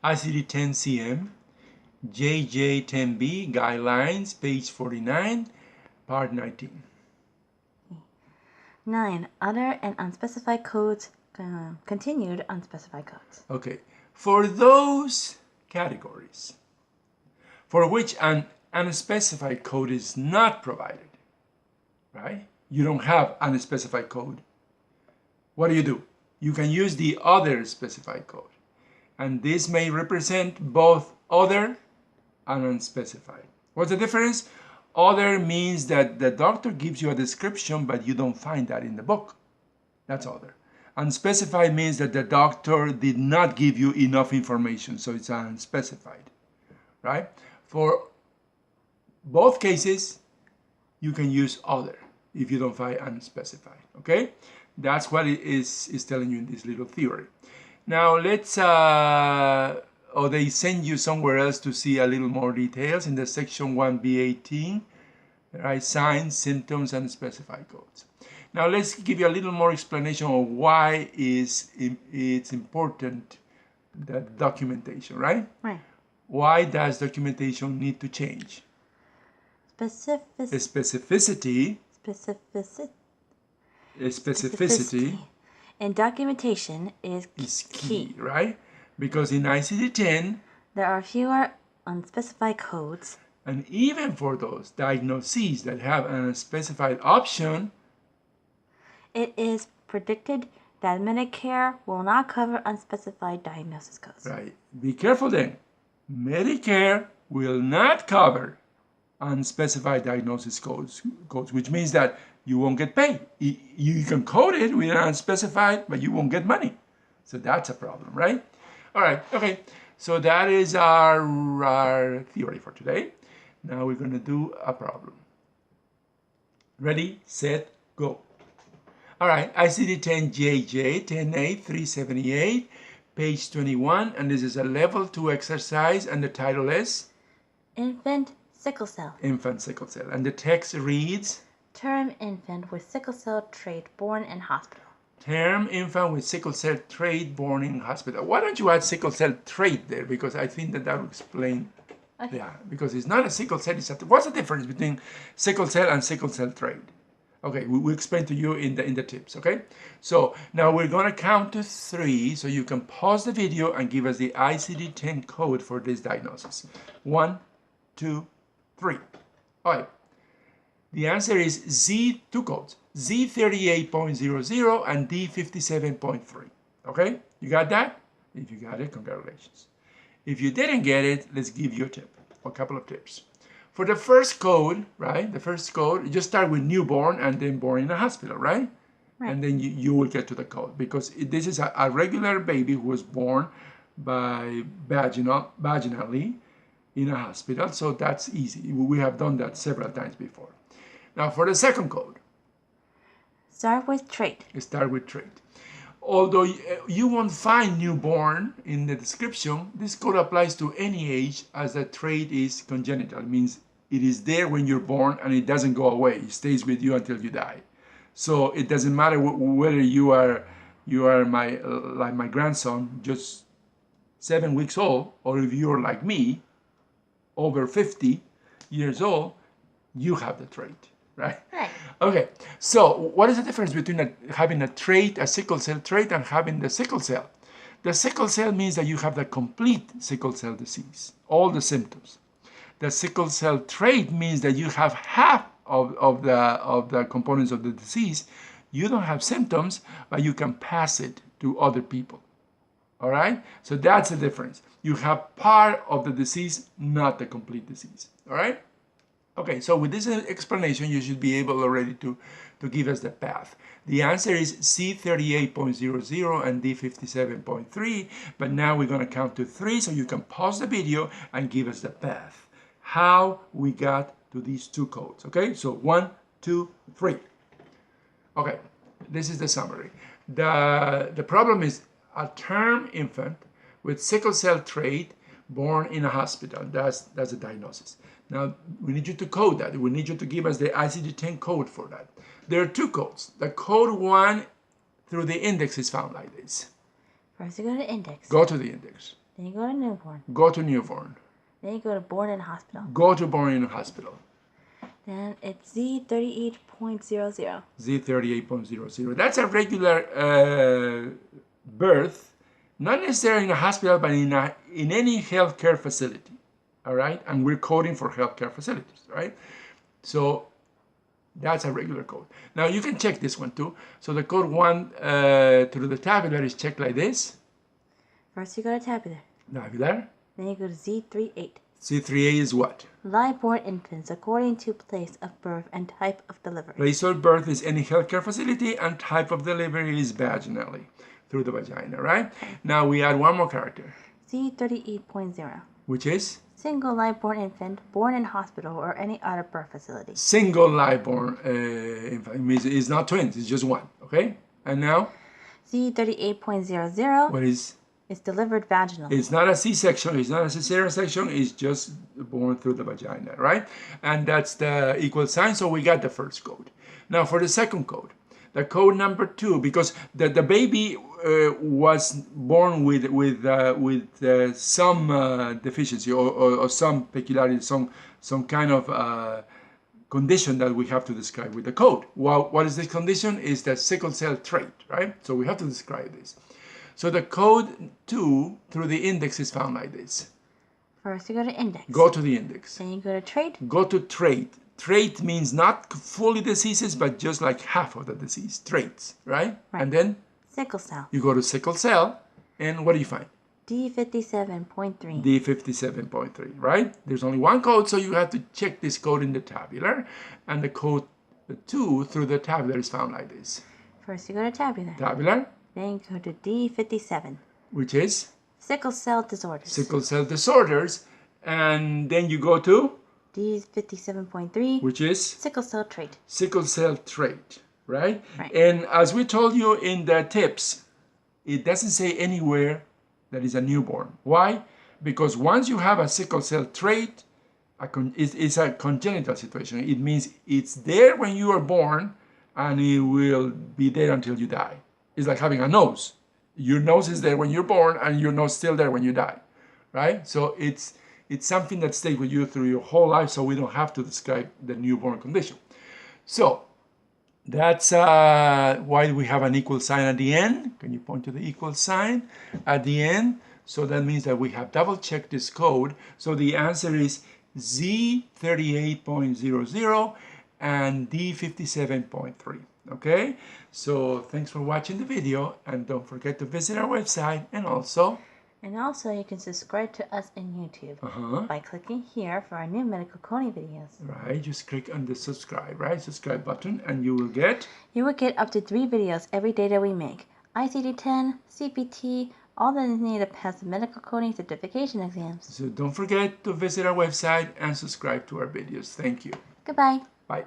ICD-10 JJ-10B Guidelines, page 49, part 19. 9. Other and unspecified codes, continued unspecified codes. Okay, for those categories for which an unspecified code is not provided, right? You don't have an unspecified code. What do? You can use the other specified code. And this may represent both other and unspecified. What's the difference? Other means that the doctor gives you a description, but you don't find that in the book. That's other. Unspecified means that the doctor did not give you enough information, so it's unspecified, right? For both cases, you can use other if you don't find unspecified, okay? That's what it is telling you in this little theory. Now let's, they send you somewhere else to see a little more details in the section 1B18, right? Signs, symptoms, and specified codes. Now let's give you a little more explanation of why it's important, that documentation, right? Right. Why does documentation need to change? Specificity and documentation is key, right? Because in ICD-10, there are fewer unspecified codes. And even for those diagnoses that have an unspecified option, it is predicted that Medicare will not cover unspecified diagnosis codes. Right. Be careful then. Medicare will not cover unspecified diagnosis codes, which means that you won't get paid. You can code it with unspecified, but you won't get money. So that's a problem, right? All right, okay. So that is our theory for today. Now we're going to do a problem. Ready, set, go. All right, ICD-10 JJ-10A-378, page 21, and this is a level 2 exercise, and the title is? Infant sickle cell. Infant sickle cell. And the text reads? Term infant with sickle cell trait born in hospital. Term infant with sickle cell trait born in hospital. Why don't you add sickle cell trait there? Because I think that will explain. Okay. Yeah, because it's not a sickle cell. What's the difference between sickle cell and sickle cell trait? Okay, we'll explain to you in the tips, okay? So now we're going to count to 3 so you can pause the video and give us the ICD-10 code for this diagnosis. 1, 2, 3. All right. The answer is two codes, Z38.00 and D57.3. Okay? You got that? If you got it, congratulations. If you didn't get it, let's give you a tip, a couple of tips. For the first code, right? The first code, you just start with newborn and then born in a hospital, right? Right. And then you will get to the code because this is a regular baby who was born by vaginally in a hospital, so that's easy. We have done that several times before. Now for the second code. Start with trait. Start with trait. Although you won't find newborn in the description, this code applies to any age as the trait is congenital. It means it is there when you're born and it doesn't go away. It stays with you until you die. So it doesn't matter whether you are like my grandson, just 7 weeks old, or if you're like me, over 50 years old, you have the trait. Right? Right. Okay, so what is the difference between having a trait, a sickle cell trait, and having the sickle cell? The sickle cell means that you have the complete sickle cell disease, all the symptoms. The sickle cell trait means that you have half of the components of the disease. You don't have symptoms, but you can pass it to other people. All right? So that's the difference. You have part of the disease, not the complete disease. All right? Okay, so with this explanation, you should be able already to give us the path. The answer is C38.00 and D57.3, but now we're going to count to 3 so you can pause the video and give us the path. How we got to these two codes, okay? So 1, 2, 3. Okay, this is the summary. The problem is a term infant with sickle cell trait born in a hospital. That's the diagnosis. Now, we need you to code that. We need you to give us the ICD-10 code for that. There are 2 codes. The code 1 through the index is found like this. First, you go to index. Go to the index. Then you go to newborn. Go to newborn. Then you go to born in hospital. Go to born in hospital. Then it's Z38.00. Z38.00. That's a regular birth, not necessarily in a hospital, but in any healthcare facility. All right, and we're coding for healthcare facilities, right? So that's a regular code. Now you can check this one too. So the code 1 through the tabular is checked like this. First you go to tabular. Tabular. Then you go to Z38. Z38 is what? Live-born infants according to place of birth and type of delivery. Place of birth is any healthcare facility, and type of delivery is vaginally, through the vagina, right? Now we add one more character. Z38.0. Which is? Single live-born infant born in hospital or any other birth facility. Single live-born infant. It's not twins, it's just one, okay? And now? Z38.00. What is? It's delivered vaginally. It's not a C-section, it's not a cesarean section, it's just born through the vagina, right? And that's the equal sign, so we got the first code. Now for the second code, the code number 2, because the baby was born with some deficiency or some peculiarity, some kind of condition that we have to describe with the code. Well, what is this condition? Is the sickle cell trait, right? So we have to describe this. So the code 2 through the index is found like this. First you go to index. Go to the index. Then you go to trait. Go to trait. Trait means not fully diseases, but just like half of the disease. Traits, right? And then? Sickle cell. You go to sickle cell, and what do you find? D57.3. D57.3, right? There's only one code, so you have to check this code in the tabular, and the code 2 through the tabular is found like this. First you go to tabular. Tabular. Then you go to D57. Which is? Sickle cell disorders. Sickle cell disorders. And then you go to? D57.3. Which is? Sickle cell trait. Sickle cell trait, right? Right. And as we told you in the tips, it doesn't say anywhere that is a newborn. Why? Because once you have a sickle cell trait, it's a congenital situation. It means it's there when you are born, and it will be there until you die. It's like having a nose. Your nose is there when you're born, and your nose is still there when you die, right? So it's something that stays with you through your whole life, so we don't have to describe the newborn condition. So that's why we have an equal sign at the end. Can you point to the equal sign at the end? So that means that we have double-checked this code. So the answer is Z38.00 and D57.3. Okay, so thanks for watching the video, and don't forget to visit our website, and also you can subscribe to us in YouTube by clicking here for our new medical coding videos. Right, just click on the subscribe button, and you will get up to 3 videos every day that we make. ICD-10, CPT, all that is needed to pass the medical coding certification exams. So don't forget to visit our website and subscribe to our videos. Thank you. Goodbye. Bye.